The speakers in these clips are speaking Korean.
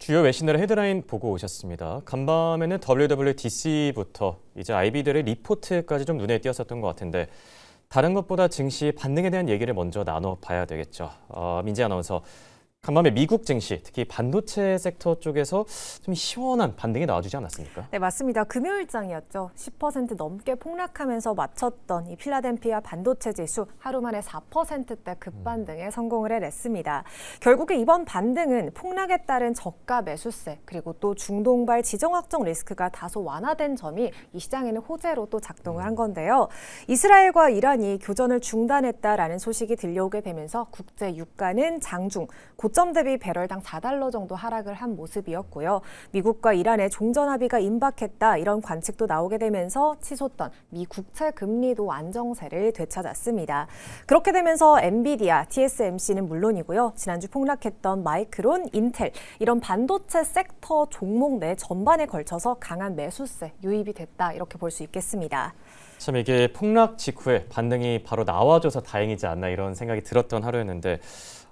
주요 외신들의 헤드라인 보고 오셨습니다. 간밤에는 WWDC부터 이제 IB들의 리포트까지 좀 눈에 띄었었던 것 같은데 다른 것보다 증시 반등에 대한 얘기를 먼저 나눠봐야 되겠죠. 민지 아나운서, 간밤에 미국 증시, 특히 반도체 섹터 쪽에서 좀 시원한 반등이 나와주지 않았습니까? 네, 맞습니다. 금요일장이었죠. 10% 넘게 폭락하면서 마쳤던 이 필라델피아 반도체 지수 하루 만에 4%대 급반등에 성공을 해냈습니다. 결국에 이번 반등은 폭락에 따른 저가 매수세 그리고 또 중동발 지정 확정 리스크가 다소 완화된 점이 이 시장에는 호재로 또 작동을 한 건데요. 이스라엘과 이란이 교전을 중단했다라는 소식이 들려오게 되면서 국제 유가는 장중 고점 대비 배럴당 4달러 정도 하락을 한 모습이었고요. 미국과 이란의 종전 합의가 임박했다 이런 관측도 나오게 되면서 치솟던 미 국채 금리도 안정세를 되찾았습니다. 그렇게 되면서 엔비디아, TSMC는 물론이고요. 지난주 폭락했던 마이크론, 인텔 이런 반도체 섹터 종목 내 전반에 걸쳐서 강한 매수세 유입이 됐다 이렇게 볼 수 있겠습니다. 참 이게 폭락 직후에 반등이 바로 나와줘서 다행이지 않나 이런 생각이 들었던 하루였는데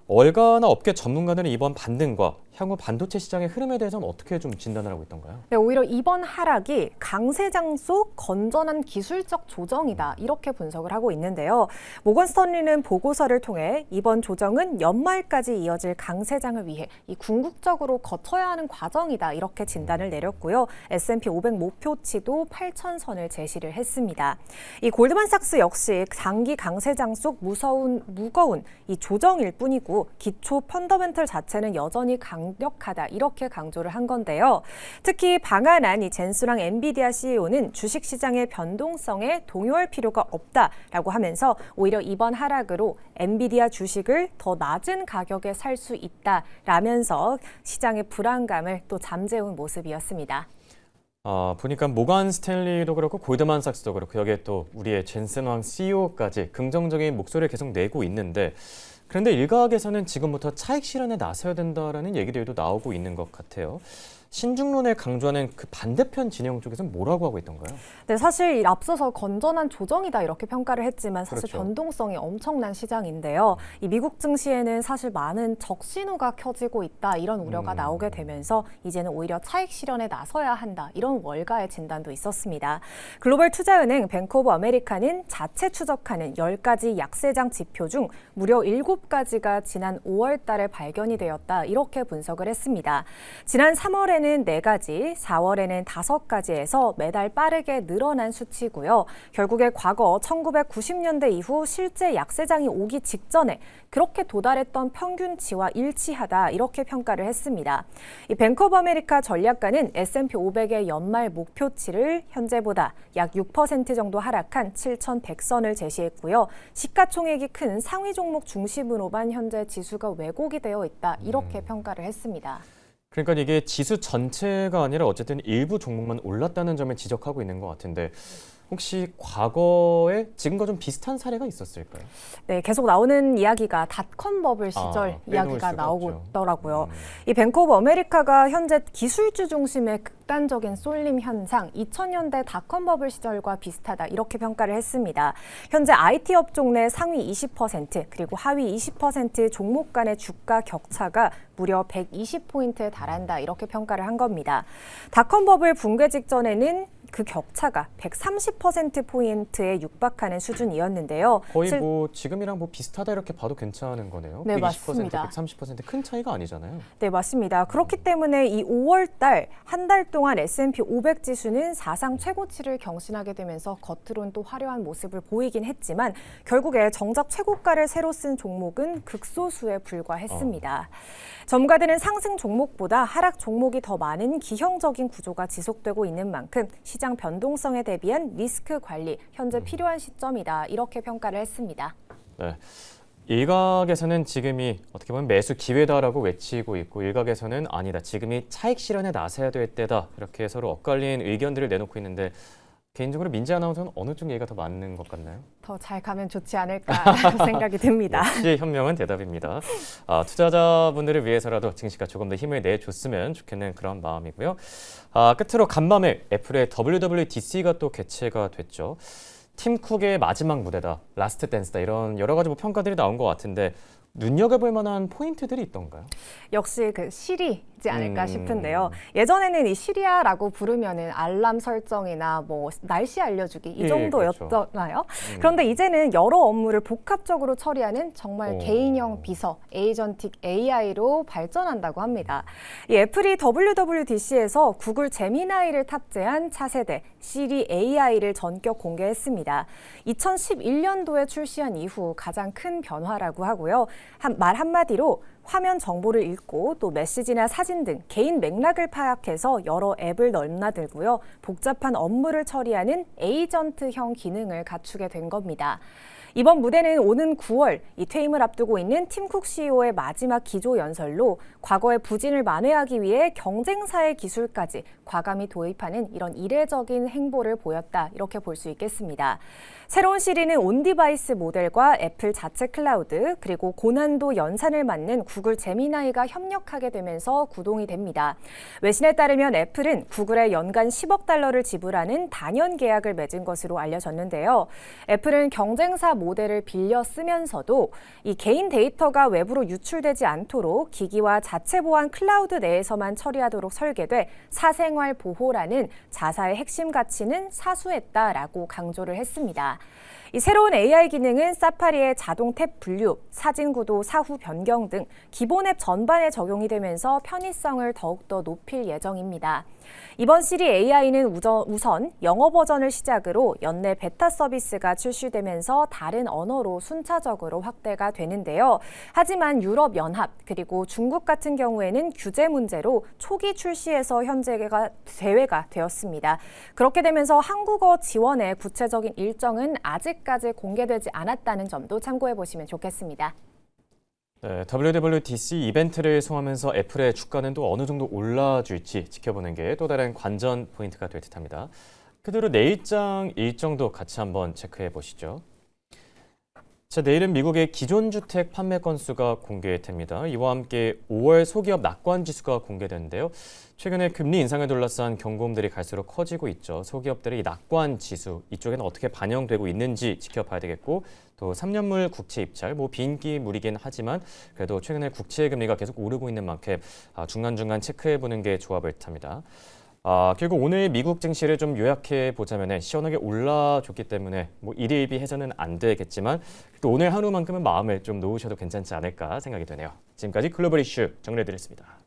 월가나 업계 전문가들은 이번 반등과 향후 반도체 시장의 흐름에 대해서는 어떻게 좀 진단을 하고 있던가요? 네, 오히려 이번 하락이 강세장 속 건전한 기술적 조정이다 이렇게 분석을 하고 있는데요. 모건 스턴리는 보고서를 통해 이번 조정은 연말까지 이어질 강세장을 위해 이 궁극적으로 거쳐야 하는 과정이다 이렇게 진단을 내렸고요. S&P 500 목표치도 8,000선을 제시를 했습니다. 이 골드만삭스 역시 장기 강세장 속 무거운 이 조정일 뿐이고 기초 펀더멘털 자체는 여전히 강력하다 이렇게 강조를 한 건데요. 특히 방한한 이 젠수랑 엔비디아 CEO는 주식시장의 변동성에 동요할 필요가 없다라고 하면서 오히려 이번 하락으로 엔비디아 주식을 더 낮은 가격에 살 수 있다라면서 시장의 불안감을 또 잠재운 모습이었습니다. 보니까 모건 스탠리도 그렇고 골드만삭스도 그렇고 여기에 또 우리의 젠슨 왕 CEO까지 긍정적인 목소리를 계속 내고 있는데 그런데 일각에서는 지금부터 차익 실현에 나서야 된다라는 얘기들도 나오고 있는 것 같아요. 신중론을 강조하는 그 반대편 진영 쪽에서는 뭐라고 하고 있던가요? 네, 사실 앞서서 건전한 조정이다 이렇게 평가를 했지만 사실 그렇죠. 변동성이 엄청난 시장인데요. 이 미국 증시에는 사실 많은 적신호가 켜지고 있다 이런 우려가 나오게 되면서 이제는 오히려 차익 실현에 나서야 한다 이런 월가의 진단도 있었습니다. 글로벌 투자은행 뱅크 오브 아메리카는 자체 추적하는 10가지 약세장 지표 중 무려 7가지가 지난 5월 달에 발견이 되었다 이렇게 분석을 했습니다. 지난 3월에는 4가지, 4월에는 5가지에서 매달 빠르게 늘어난 수치고요. 결국에 과거 1990년대 이후 실제 약세장이 오기 직전에 그렇게 도달했던 평균치와 일치하다 이렇게 평가를 했습니다. 이 뱅크 오브 아메리카 전략가는 S&P 500의 연말 목표치를 현재보다 약 6% 정도 하락한 7,100선을 제시했고요. 시가총액이 큰 상위 종목 중심으로만 현재 지수가 왜곡이 되어 있다 이렇게 평가를 했습니다. 그러니까 이게 지수 전체가 아니라 어쨌든 일부 종목만 올랐다는 점을 지적하고 있는 것 같은데 혹시 과거에 지금과 좀 비슷한 사례가 있었을까요? 네, 계속 나오는 이야기가 닷컴 버블 시절 이야기가 나오더라고요. 이 뱅크 오브 아메리카가 현재 기술주 중심의 극단적인 쏠림 현상, 2000년대 닷컴 버블 시절과 비슷하다 이렇게 평가를 했습니다. 현재 IT 업종 내 상위 20% 그리고 하위 20% 종목 간의 주가 격차가 무려 120포인트에 달한다 이렇게 평가를 한 겁니다. 닷컴 버블 붕괴 직전에는 그 격차가 130%포인트에 육박하는 수준이었는데요. 거의 지금이랑 비슷하다 이렇게 봐도 괜찮은 거네요. 네, 120%, 맞습니다. 130% 큰 차이가 아니잖아요. 네, 맞습니다. 그렇기 때문에 이 5월 달 한 달 동안 S&P 500 지수는 사상 최고치를 경신하게 되면서 겉으론 또 화려한 모습을 보이긴 했지만 결국에 정작 최고가를 새로 쓴 종목은 극소수에 불과했습니다. 전문가들은 상승 종목보다 하락 종목이 더 많은 기형적인 구조가 지속되고 있는 만큼 시장 변동성에 대비한 리스크 관리 현재 필요한 시점이다 이렇게 평가를 했습니다. 네. 일각에서는 지금이 어떻게 보면 매수 기회다라고 외치고 있고 일각에서는 아니다, 지금이 차익 실현에 나서야 될 때다 이렇게 서로 엇갈린 의견들을 내놓고 있는데 개인적으로 민지 아나운서는 어느 쪽 얘기가 더 맞는 것 같나요? 더 잘 가면 좋지 않을까 생각이 듭니다. 역시 현명한 대답입니다. 투자자분들을 위해서라도 증시가 조금 더 힘을 내줬으면 좋겠는 그런 마음이고요. 끝으로 간밤에 애플의 WWDC가 또 개최가 됐죠. 팀 쿡의 마지막 무대다, 라스트 댄스다 이런 여러 가지 평가들이 나온 것 같은데 눈여겨볼 만한 포인트들이 있던가요? 역시 그 시리 있지 않을까 싶은데요. 예전에는 이 시리아라고 부르면은 알람 설정이나 뭐 날씨 알려주기 이 예, 정도였잖아요. 그런데 이제는 여러 업무를 복합적으로 처리하는 정말 개인형 비서, 에이전틱 AI로 발전한다고 합니다. 이 애플이 WWDC에서 구글 제미나이를 탑재한 차세대 시리 AI를 전격 공개했습니다. 2011년도에 출시한 이후 가장 큰 변화라고 하고요. 말 한마디로 화면 정보를 읽고 또 메시지나 사진 등 개인 맥락을 파악해서 여러 앱을 넘나들고요. 복잡한 업무를 처리하는 에이전트형 기능을 갖추게 된 겁니다. 이번 무대는 오는 9월 이 퇴임을 앞두고 있는 팀 쿡 CEO의 마지막 기조 연설로 과거의 부진을 만회하기 위해 경쟁사의 기술까지 과감히 도입하는 이런 이례적인 행보를 보였다 이렇게 볼 수 있겠습니다. 새로운 시리는 온디바이스 모델과 애플 자체 클라우드 그리고 고난도 연산을 맡는 구글 제미나이가 협력하게 되면서 구동이 됩니다. 외신에 따르면 애플은 구글에 연간 10억 달러를 지불하는 단연 계약을 맺은 것으로 알려졌는데요. 애플은 경쟁사 모델을 빌려 쓰면서도 이 개인 데이터가 외부로 유출되지 않도록 기기와 자체 보안 클라우드 내에서만 처리하도록 설계돼 사생활 보호라는 자사의 핵심 가치는 사수했다라고 강조를 했습니다. 이 새로운 AI 기능은 사파리의 자동 탭 분류, 사진 구도 사후 변경 등 기본 앱 전반에 적용이 되면서 편의성을 더욱더 높일 예정입니다. 이번 시리 AI는 우선 영어 버전을 시작으로 연내 베타 서비스가 출시되면서 다른 언어로 순차적으로 확대가 되는데요. 하지만 유럽연합 그리고 중국 같은 경우에는 규제 문제로 초기 출시에서 현재가 제외가 되었습니다. 그렇게 되면서 한국어 지원의 구체적인 일정은 아직까지 공개되지 않았다는 점도 참고해 보시면 좋겠습니다. 네, WWDC 이벤트를 소화하면서 애플의 주가는 또 어느 정도 올라줄지 지켜보는 게 또 다른 관전 포인트가 될 듯합니다. 그대로 내일장 일정도 같이 한번 체크해 보시죠. 자, 내일은 미국의 기존 주택 판매 건수가 공개됩니다. 이와 함께 5월 소기업 낙관 지수가 공개되는데요. 최근에 금리 인상을 둘러싼 경고음들이 갈수록 커지고 있죠. 소기업들의 이 낙관 지수 이쪽에는 어떻게 반영되고 있는지 지켜봐야 되겠고 또 3년물 국채 입찰, 빈기물이긴 하지만 그래도 최근에 국채 금리가 계속 오르고 있는 만큼 중간중간 체크해보는 게 좋아 보일 듯합니다. 그리고 오늘 미국 증시를 좀 요약해 보자면 시원하게 올라줬기 때문에 일희일비해서는 안 되겠지만 또 오늘 하루만큼은 마음을 좀 놓으셔도 괜찮지 않을까 생각이 되네요. 지금까지 글로벌 이슈 정리해드렸습니다.